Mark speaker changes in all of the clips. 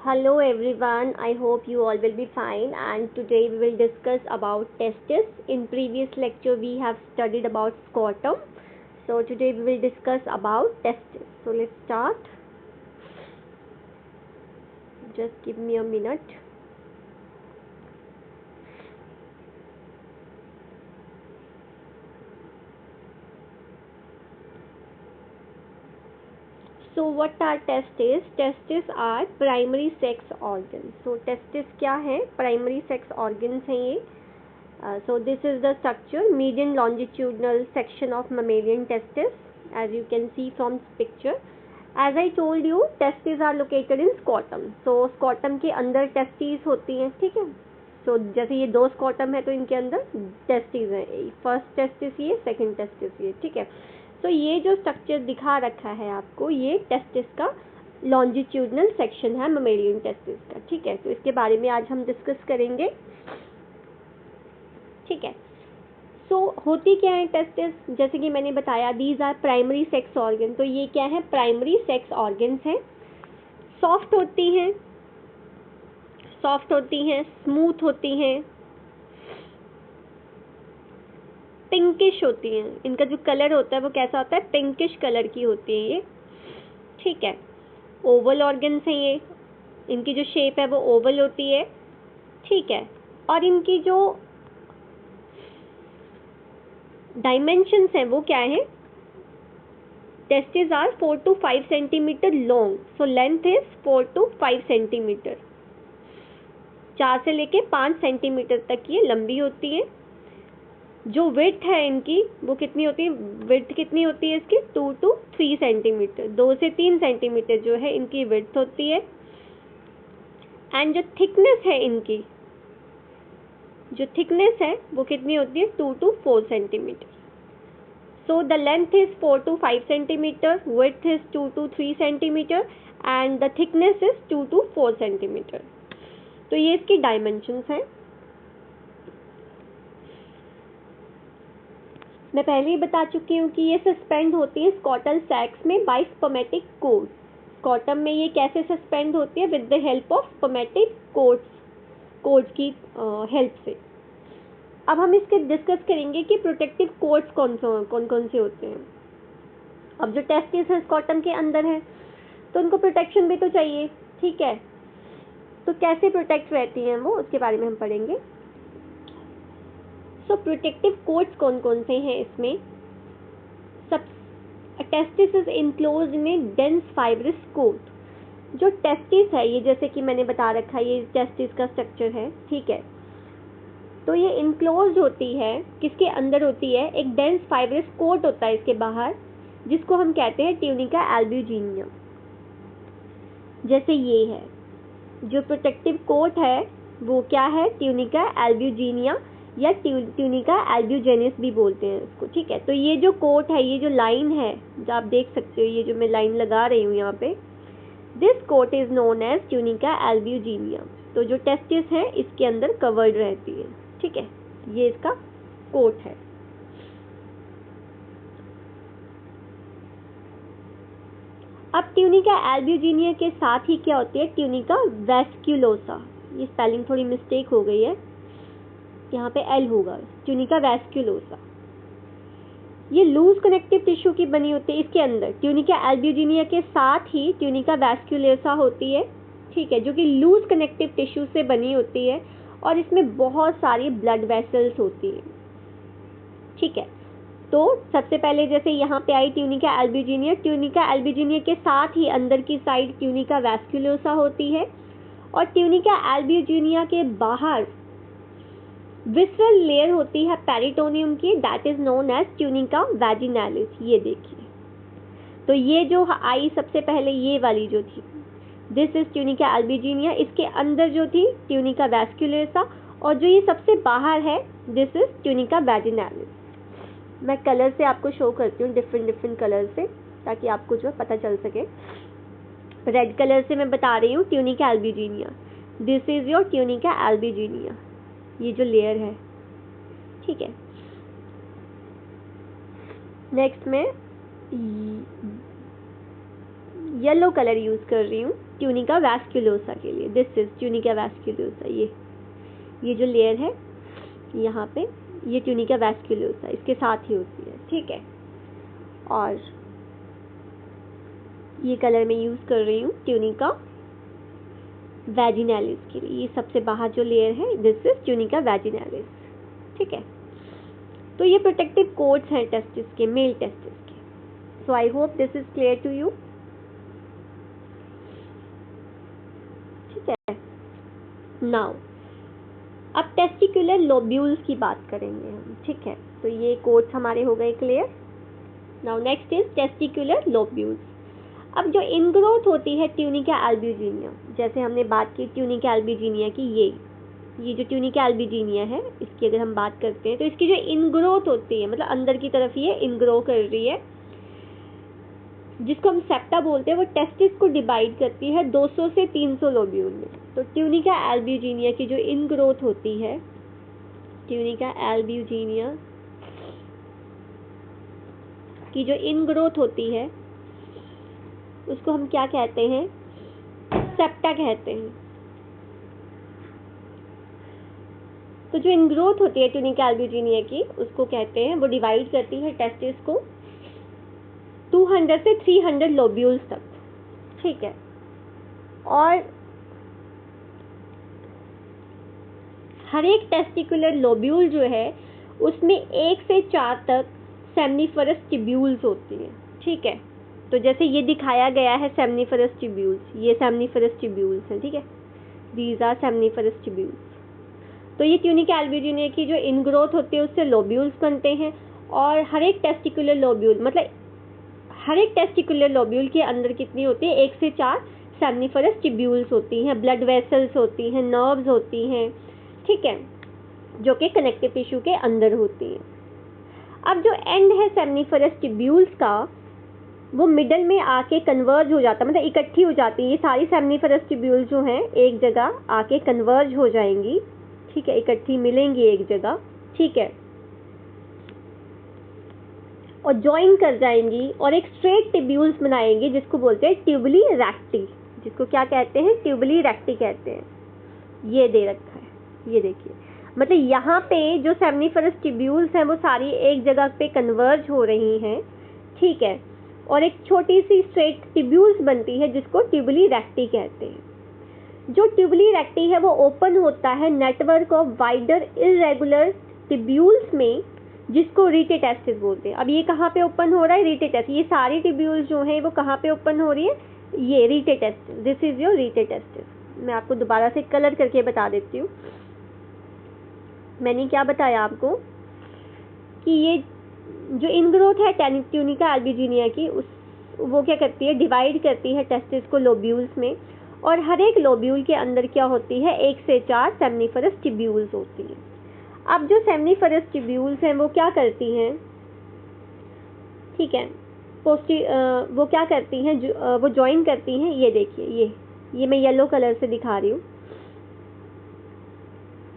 Speaker 1: Hello everyone, I hope you all will be fine, and today we will discuss about testes. In previous lecture we have studied about scrotum. So today we will discuss about testes. So let's start. Just give me a minute. So what are testes? Testes are primary sex organs. So testes क्या है? Primary sex organs हैं ये. So this is the structure, median longitudinal section of mammalian testis, as you can see from this picture. As I told you, testes are located in scrotum. So scrotum के अंदर testes होती हैं, ठीक है. So जैसे ये दो scrotum है तो इनके अंदर testes हैं. First testis ये, second testis ये, ठीक है. तो ये जो स्ट्रक्चर दिखा रखा है आपको, ये टेस्टिस का लॉन्जिट्यूडनल सेक्शन है ममेलियन टेस्टिस का, ठीक है. तो इसके बारे में आज हम डिस्कस करेंगे, ठीक है. सो होती क्या है टेस्टिस? जैसे कि मैंने बताया, these are primary sex organ. तो ये क्या है? प्राइमरी सेक्स ऑर्गन्स हैं. सॉफ्ट होती हैं, स्मूथ होती हैं, पिंकिश होती हैं. इनका जो कलर होता है वो कैसा होता है? पिंकिश कलर की होती है ये, ठीक है. ओवल ऑर्गन्स हैं ये. इनकी जो शेप है वो ओवल होती है, ठीक है. और इनकी जो डायमेंशंस हैं वो क्या है? Testis are 4 to 5 centimetre long. So length is 4 to 5 centimetre. 4 से लेके 5 सेंटीमीटर तक ये लंबी होती है. जो विड्थ है इनकी वो कितनी होती है? विड्थ कितनी होती है इसकी? 2 to 3 सेंटीमीटर. 2 से 3 सेंटीमीटर जो है इनकी विड्थ होती है. एंड जो थिकनेस है इनकी, वो कितनी होती है? 2 to 4 centimetre. So the length is 4 to 5 centimetre, width is 2 to 3 centimetre and the thickness is 2 to 4 centimetre. तो ये इसकी डायमेंशंस हैं. मैं पहले ही बता चुकी हूँ कि ये सस्पेंड होती है स्कॉटल सैक्स में बाय स्पर्मेटिक कोर्ड्स. स्कॉटम में ये कैसे सस्पेंड होती है? With the help of spermatic chords की हेल्प से. अब हम इसके डिस्कस करेंगे कि प्रोटेक्टिव कोर्ड्स कौन कौन से होते हैं. अब जो टेस्टिस है स्कॉटम के अंदर है तो उनको प्रोटेक्शन भी तो चाहिए, ठीक है. तो कैसे प्रोटेक्ट रहती हैं वो, उसके बारे में हम पढ़ेंगे. सो प्रोटेक्टिव कोट्स कौन कौन से हैं इसमें? सब testis is enclosed in a dense fibrous coat. जो टेस्टिस है ये, जैसे कि मैंने बता रखा है, ये टेस्टिस का स्ट्रक्चर है, ठीक है. तो ये इनक्लोज्ड होती है, किसके अंदर होती है? एक डेंस फाइब्रस कोट होता है इसके बाहर, जिसको हम कहते हैं ट्यूनिका एल्ब्यूजिनिया. जैसे ये है जो प्रोटेक्टिव कोट है वो क्या है? ट्यूनिका एल्ब्यूजिनिया या ट्यूनिका एल्ब्यूजेनिस भी बोलते हैं इसको, ठीक है. तो ये जो कोट है, ये जो लाइन है जो आप देख सकते हो, ये जो मैं लाइन लगा रही हूँ यहाँ पे, this coat is known as tunica albuginea. तो जो टेस्टिस है इसके अंदर कवर्ड रहती है, ठीक है. ये इसका कोट है. अब ट्यूनिका एल्ब्यूजिनिया के साथ ही क्या होती है? ट्यूनिका वैस्क्यूलोसा. ये स्पेलिंग थोड़ी मिस्टेक हो गई है, यहाँ पे एल होगा. ट्यूनिका वैस्क्यूलोसा ये लूज कनेक्टिव टिश्यू की बनी होती है. इसके अंदर ट्यूनिका एल्ब्यूजिनिया के साथ ही ट्यूनिका वैस्क्यूलोसा होती है, ठीक है, जो कि लूज कनेक्टिव टिश्यू से बनी होती है. और इसमें बहुत सारी ब्लड वेसल्स होती है, ठीक है. तो सबसे पहले जैसे यहाँ पे आई ट्यूनिका एल्ब्यूजिनिया के साथ ही अंदर की साइड ट्यूनिका वैस्क्यूलोसा होती है. और ट्यूनिका एल्ब्यूजिनिया के बाहर विसरल लेयर होती है पेरिटोनियम की, that is known as tunica vaginalis. ये देखिए, तो ये जो आई सबसे पहले, ये वाली जो थी, दिस इज ट्यूनिका एल्ब्यूजिनिया. इसके अंदर जो थी ट्यूनिका वैस्क्यूलोसा, और जो ये सबसे बाहर है दिस इज ट्यूनिका वैजिनालिस. मैं कलर से आपको शो करती हूँ, डिफरेंट कलर से, ताकि आपको जो पता चल सके. रेड कलर से मैं बता रही हूँ tunica albuginea. This is your tunica albuginea, ये जो लेयर है, ठीक है. नेक्स्ट मैं येलो कलर यूज कर रही हूँ. ट्यूनिका वैस्कुलोसा के लिए। This is tunica vasculosa. ये जो लेयर है यहाँ पे, ये ट्यूनिका वैस्कुलोसा इसके साथ ही होती है, ठीक है। और ये कलर मैं यूज़ कर रही हूँ ट्यूनिका वैजिनालिस के लिए। ये सबसे बाहर जो लेयर है, दिस इज ट्यूनिका वैजिनालिस, ठीक है। तो ये प्रोटेक्टिव कोट्स हैं टेस्टिस के, मेल टेस्टिस के। So I hope this is clear to you, ठीक है। नाउ अब टेस्टिकुलर लोब्यूल्स की बात करेंगे हम, ठीक है। तो ये कोट्स हमारे हो गए clear. Now next is testicular lobules. अब जो इनग्रोथ होती है ट्यूनिका एल्ब्यूजिनिया, जैसे हमने बात की ट्यूनिका एल्ब्यूजिनिया की, ये जो ट्यूनिका एल्ब्यूजिनिया है, इसकी अगर हम बात करते हैं तो इसकी जो इनग्रोथ होती है, मतलब अंदर की तरफ ये इनग्रो कर रही है, जिसको हम सेप्टा बोलते हैं, वो टेस्टिस को डिवाइड करती है 200 से 300 लोब्यूल में। तो ट्यूनिका एल्ब्यूजिनिया की जो इनग्रोथ होती है, ट्यूनिका एल्ब्यूजिनिया की जो इनग्रोथ होती है, उसको हम क्या कहते हैं? सेप्टा कहते हैं। तो जो इनग्रोथ होती है ट्यूनिका एल्ब्यूजिनिया की, उसको कहते हैं, वो डिवाइड करती है टेस्टिस को 200 से 300 लोब्यूल्स तक, ठीक है। और हर एक टेस्टिकुलर लोब्यूल जो है उसमें 1 से 4 तक सेमनीफरस ट्यूब्यूल्स होती हैं, ठीक है। तो जैसे ये दिखाया गया है सेमनीफरस ट्यूब्यूल्स, ये सेमनीफरस ट्यूब्यूल्स हैं, ठीक है। These are seminiferous tubules. तो ये ट्यूनिका एल्ब्यूजिनिया की जो इनग्रोथ होती है उससे लोब्यूल्स बनते हैं। और हर एक टेस्टिकुलर लोब्यूल, मतलब हर एक टेस्टिकुलर लोब्यूल के अंदर कितनी होती है? 1 से 4 सेमनीफरस ट्यूब्यूल्स होती हैं, ब्लड वेसल्स होती हैं, नर्व्स होती हैं, ठीक है, जो कि कनेक्टिव टिश्यू के अंदर होती हैं। अब जो एंड है सेमनीफरस ट्यूब्यूल्स का, वो मिडल में आके कन्वर्ज हो जाता है, मतलब इकट्ठी हो जाती है। ये सारी सेमनीफरस ट्यूब्यूल्स जो हैं एक जगह आके कन्वर्ज हो जाएंगी, ठीक है, इकट्ठी मिलेंगी एक जगह, ठीक है, और ज्वाइन कर जाएंगी और एक स्ट्रेट ट्यूब्यूल्स बनाएंगी, जिसको बोलते हैं ट्यूबुली रेक्टी। जिसको क्या कहते हैं? ट्यूबुली रेक्टी कहते हैं। ये दे रखा है, ये देखिए, मतलब यहाँ पे जो सेमनीफरस ट्यूब्यूल्स हैं वो सारी एक जगह पे कन्वर्ज हो रही हैं, ठीक है, और एक छोटी सी स्ट्रेट ट्यूब्यूल्स बनती है जिसको ट्यूबुली रेक्टी कहते हैं। जो ट्यूबुली रेक्टी है वो ओपन होता है network of wider irregular tubules में, जिसको रीटेटेस्टिस बोलते हैं। अब ये कहाँ पे ओपन हो रहा है? रीटेटेस्टिस। ये सारी ट्यूब्यूल्स जो हैं वो कहाँ पे ओपन हो रही है? ये rete testis. This is your rete testis. मैं आपको दोबारा से कलर करके बता देती हूँ। मैंने क्या बताया आपको कि ये जो इनग्रोथ है ट्यूनिका एल्ब्यूजिनिया की, वो क्या करती है? डिवाइड करती है टेस्टिस को लोब्यूल्स में, और हर एक लोब्यूल के अंदर क्या होती है? 1 से 4 सेमनीफरस ट्यूब्यूल्स होती हैं। अब जो सेमनीफरस ट्यूब्यूल्स हैं वो क्या करती हैं? ठीक है, वो क्या करती हैं? वो ज्वाइन करती हैं। ये देखिए, ये मैं येलो कलर से दिखा रही हूँ,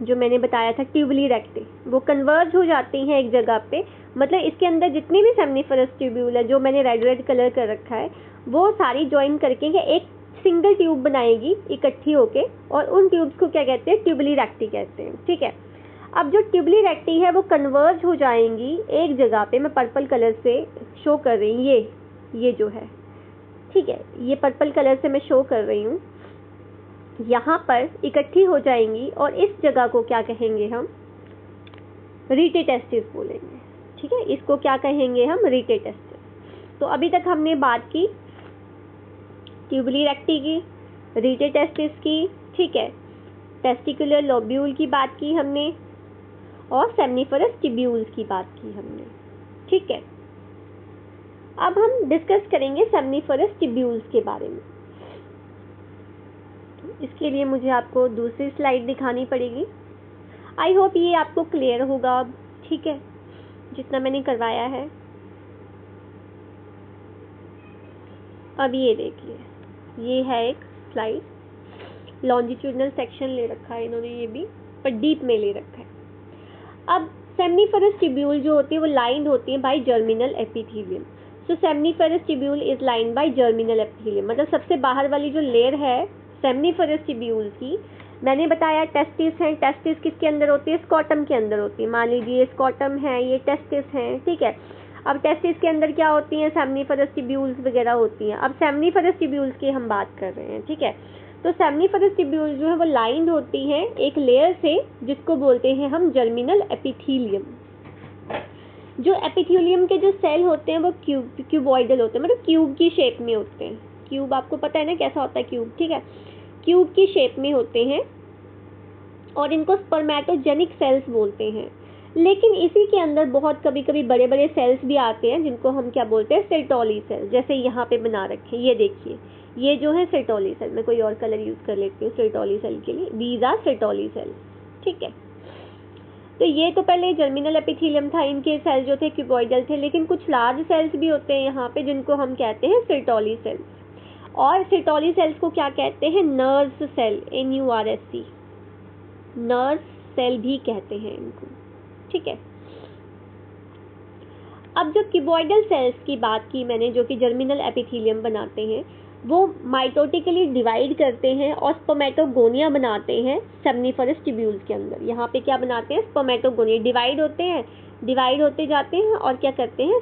Speaker 1: जो मैंने बताया था ट्यूबुली रेक्टी, वो कन्वर्ज हो जाती हैं एक जगह पे। मतलब इसके अंदर जितनी भी सेमनीफरस ट्यूब्यूल है, जो मैंने रेड कलर कर रखा है, वो सारी ज्वाइन करके एक सिंगल ट्यूब बनाएगी इकट्ठी होके, और उन ट्यूब्स को क्या कहते हैं? ट्यूबुली रेक्टी कहते हैं, ठीक है। अब जो ट्यूबुली रेक्टी है वो कन्वर्ज हो जाएंगी एक जगह पे। मैं पर्पल कलर से शो कर रही हूँ, ये जो है, ठीक है, ये पर्पल कलर से मैं शो कर रही हूँ। यहाँ पर इकट्ठी हो जाएंगी और इस जगह को क्या कहेंगे हम? रीटेटेस्टिस बोलेंगे, ठीक है। इसको क्या कहेंगे हम? रीटेटेस्टिस। तो अभी तक हमने बात की ट्यूबुली रेक्टी की, रीटेटेस्टिस की, ठीक है, टेस्टिकुलर लोब्यूल की बात की हमने, और सेमनीफरस ट्यूब्यूल्स की बात की हमने, ठीक है। अब हम डिस्कस करेंगे सेमनीफरस ट्यूब्यूल्स के बारे में। इसके लिए मुझे आपको दूसरी स्लाइड दिखानी पड़ेगी। आई होप ये आपको क्लियर होगा अब, ठीक है, जितना मैंने करवाया है। अब ये देखिए, ये है एक स्लाइड, लॉन्जिट्यूडनल सेक्शन ले रखा है इन्होंने, ये भी पर डीप में ले रखा है। अब सेमनीफरस ट्यूब्यूल जो होती है वो लाइंड होती है by germinal epithelium. So seminiferous tubule is lined by germinal epithelium, मतलब सबसे बाहर वाली जो लेयर है सेमनीफेरस ट्यूब्यूल की, मैंने बताया टेस्टिस हैं, टेस्टिस किसके अंदर होती है, स्कॉटम के अंदर होती है। मान लीजिए ये स्कॉटम है, ये टेस्टिस हैं, ठीक है। अब टेस्टिस के अंदर क्या होती हैं, सेमनीफेरस ट्यूब्यूल्स वगैरह होती हैं। अब सेमनीफेरस ट्यूब्यूल्स की हम बात कर रहे हैं, ठीक है। तो सेमनीफेरस ट्यूब्यूल जो है वो लाइंड होती हैं एक लेयर से जिसको बोलते हैं हम जर्मिनल एपिथेलियम। जो एपिथेलियम के जो सेल होते हैं वो क्यूबॉइडल होते हैं, मतलब क्यूब की शेप में होते हैं। क्यूब आपको पता है ना कैसा होता है क्यूब, ठीक है, क्यूब की शेप में होते हैं और इनको स्पर्मेटोजेनिक सेल्स बोलते हैं। लेकिन इसी के अंदर बहुत कभी कभी बड़े बड़े सेल्स भी आते हैं जिनको हम क्या बोलते हैं, सेर्टोली सेल, जैसे यहाँ पे बना रखे, ये देखिए, ये जो है सेर्टोली सेल, मैं कोई और कलर यूज कर लेती हूँ सेर्टोली सेल के लिए, दीज आर सेर्टोली सेल, ठीक है। तो ये तो पहले जर्मिनल एपिथेलियम था, इनके सेल जो थे क्यूबॉइडल थे, लेकिन कुछ लार्ज सेल्स भी होते हैं यहाँ पे जिनको हम कहते हैं सेर्टोली सेल्स। और सेर्टोली सेल्स को क्या कहते हैं, nurse cell, NURSC, nurse cell भी कहते हैं इनको, ठीक है। अब जो क्यूबॉइडल सेल्स की बात की मैंने, जो कि जर्मिनल एपिथेलियम बनाते हैं, वो माइटोटिकली डिवाइड करते हैं और स्पर्मेटोगोनिया बनाते हैं सेमनीफेरस ट्यूब्यूल्स के अंदर। यहाँ पे क्या बनाते हैं, स्पर्मेटोगोनिया, डिवाइड होते हैं, डिवाइड होते जाते हैं और क्या करते हैं,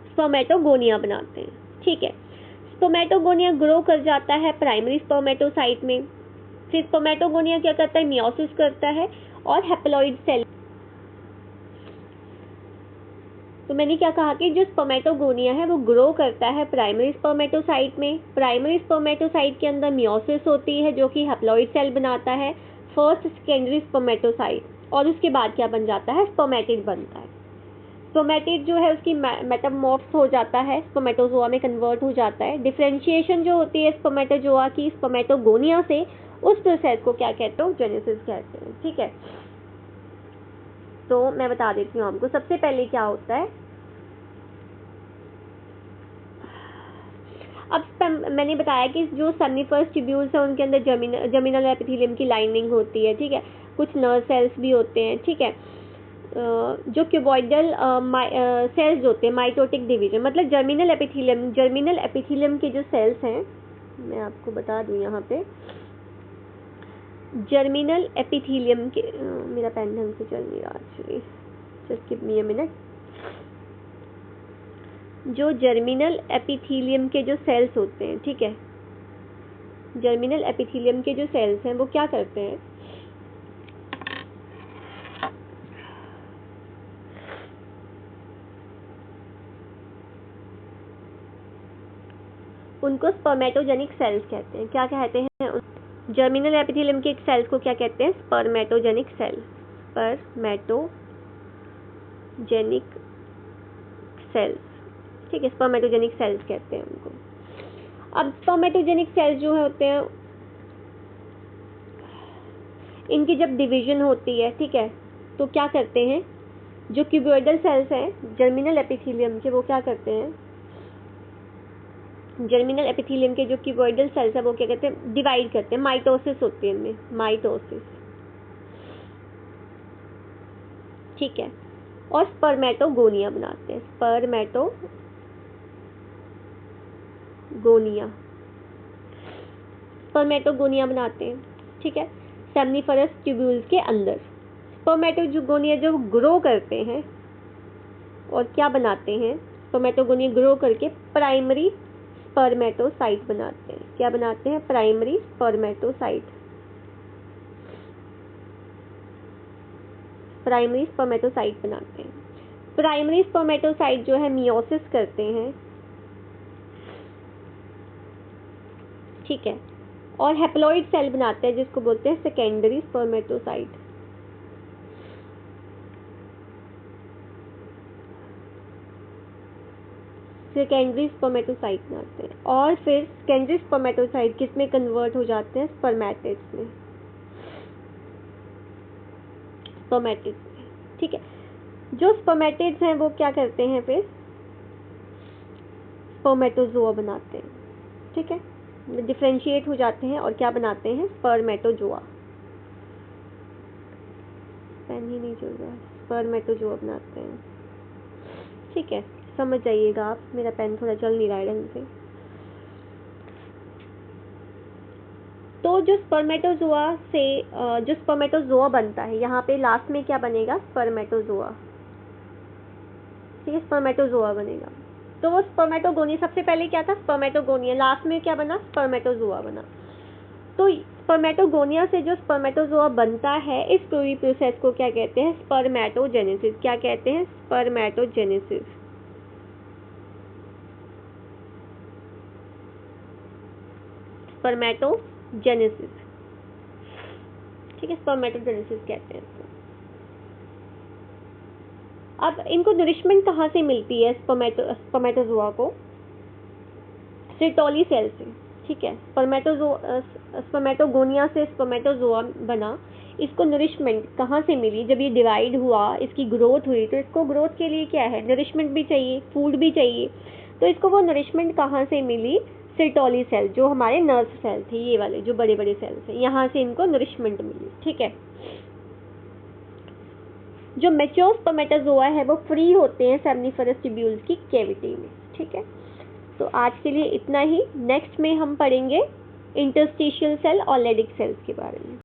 Speaker 1: स्पर्मेटोगोनिया बनाते हैं, ठीक है। स्पर्मेटोगोनिया ग्रो कर जाता है प्राइमरी स्पर्मेटोसाइट में, फिर स्पर्मेटोगोनिया क्या करता है, मियोसिस करता है और हैप्लॉइड सेल। तो मैंने क्या कहा कि जो स्पर्मेटोगोनिया है वो ग्रो करता है प्राइमरी स्पर्मेटोसाइट में, प्राइमरी स्पर्मेटोसाइट के अंदर मियोसिस होती है जो कि हैप्लॉइड सेल बनाता है, फर्स्ट सेकेंडरी स्पर्मेटोसाइट, और उसके बाद क्या बन जाता है, स्पर्मेटिड बनता है। स्पर्मेटिड जो है उसकी मेटामॉर्फ्स हो जाता है, स्पर्मेटोजोआ में कन्वर्ट हो जाता है। डिफरेंशिएशन जो होती है स्पर्मेटोजोआ की स्पर्मेटोगोनिया से, उस प्रोसेस को क्या कहते हैं, जेनेसिस कहते हैं, ठीक है। तो मैं बता देती हूँ आपको, सबसे पहले क्या होता है, अब मैंने बताया कि जो सेमनीफेरस ट्यूब्यूल्स है उनके अंदर जर्मिनल एपिथेलियम की लाइनिंग होती है, ठीक है, कुछ नर्व सेल्स भी होते हैं, ठीक है। जो क्यूबॉइडल सेल्स होते हैं, माइटोटिक डिवीजन, मतलब जर्मिनल एपिथेलियम के जो सेल्स हैं, मैं आपको बता दूं यहाँ पे, जर्मिनल एपिथेलियम के, मेरा पेन ढंग से चल नहीं रहा actually, just give me a minute. जो जर्मिनल एपिथेलियम के जो सेल्स होते हैं, ठीक है, जर्मिनल एपिथेलियम के जो सेल्स हैं वो क्या करते हैं, उनको स्पर्मेटोजेनिक सेल्स कहते हैं। क्या कहते हैं, जर्मिनल एपिथेलियम के सेल्स को क्या कहते हैं, स्पर्मेटोजेनिक सेल, स्पर्मेटोजेनिक सेल्स, ठीक है, स्पर्मेटोजेनिक सेल्स कहते हैं उनको। अब स्पर्मेटोजेनिक सेल्स जो होते हैं, इनकी जब डिवीजन होती है, ठीक है, तो क्या करते हैं, जो क्यूबॉइडल सेल्स हैं जर्मिनल एपिथेलियम के, वो क्या करते हैं, जर्मिनल एपिथेलियम के जो क्यूबॉइडल सेल्स है वो क्या कहते हैं, डिवाइड करते हैं, माइटोसिस होती है इनमें, माइटोसिस, ठीक है, और स्पर्मेटोगोनिया बनाते हैं, स्पर्मेटोगोनिया बनाते हैं, ठीक है, सेमनीफेरस ट्यूब्यूल्स के अंदर। स्पर्मेटोगोनिया जो ग्रो करते हैं और क्या बनाते हैं, स्पर्मेटोगोनिया ग्रो करके प्राइमरी स्पर्मेटोसाइट बनाते हैं। क्या बनाते हैं, प्राइमरी स्पर्मेटोसाइट, प्राइमरी स्पर्मेटोसाइट बनाते हैं। प्राइमरी स्पर्मेटोसाइट जो है मियोसिस करते हैं, ठीक है, और हैप्लॉइड सेल बनाते हैं जिसको बोलते हैं सेकेंडरी स्पर्मेटोसाइट। सेकेंडरी स्पर्मेटोसाइट बनाते हैं और फिर सेकेंडरी स्पर्मेटोसाइट किस में कन्वर्ट हो जाते हैं, स्पर्मेटिड्स में, ठीक है। जो स्पर्मेटिड्स हैं वो क्या करते हैं, फिर स्पर्मेटोजोआ बनाते हैं, ठीक है, डिफरेंशिएट हो जाते हैं और क्या बनाते हैं, स्पर्मेटोजोआ। पेन ही नहीं चल रहा है। स्पर्मेटोजोआ बनाते हैं। ठीक है, समझ जाइएगा आप, मेरा पेन थोड़ा चल नहीं रहा है ढंग से। तो जो स्पर्मेटोजोआ बनता है, यहाँ पे लास्ट में क्या बनेगा, स्पर्मेटोजोआ। ठीक है, स्पर्मेटोजोआ बनेगा। तो वो स्पर्मेटोगोनिया, सबसे पहले क्या था, स्पर्मेटोगोनिया, लास्ट में क्या बना, स्पर्मेटोजोआ बना। तो स्पर्मेटोगोनिया से जो स्पर्मेटोजोआ बनता है, इस पूरी प्रोसेस को क्या कहते हैं, स्पर्मेटोजेनेसिस। क्या कहते हैं, स्पर्मेटोजेनेसिस। स्पर्मेटोजेनेसिस। ठीक है, स्पर्मेटोजेनेसिस कहते हैं इसको। अब इनको नरिशमेंट कहाँ से मिलती है, स्पर्मेटोजोआ को, सिर्टोली सेल से। ठीक है, स्पर्मेटोगोनिया से स्पर्मेटोजोआ बना, इसको नरिशमेंट कहाँ से मिली, जब ये डिवाइड हुआ, इसकी ग्रोथ हुई, तो इसको ग्रोथ के लिए क्या है, नरिशमेंट भी चाहिए, फूड भी चाहिए। तो इसको वो नरिशमेंट कहाँ से मिली, सिर्टोली सेल, जो हमारे नर्व सेल थे, ये वाले जो बड़े बड़े सेल्स हैं, यहाँ से इनको नरिशमेंट मिली। ठीक है, जो मैच्योर स्पर्मेटोजोआ है वो फ्री होते हैं सेमनीफरस ट्यूब्यूल्स की कैविटी में। ठीक है, तो आज के लिए इतना ही। नेक्स्ट में हम पढ़ेंगे इंटरस्टिशियल सेल और लेडिक सेल्स के बारे में।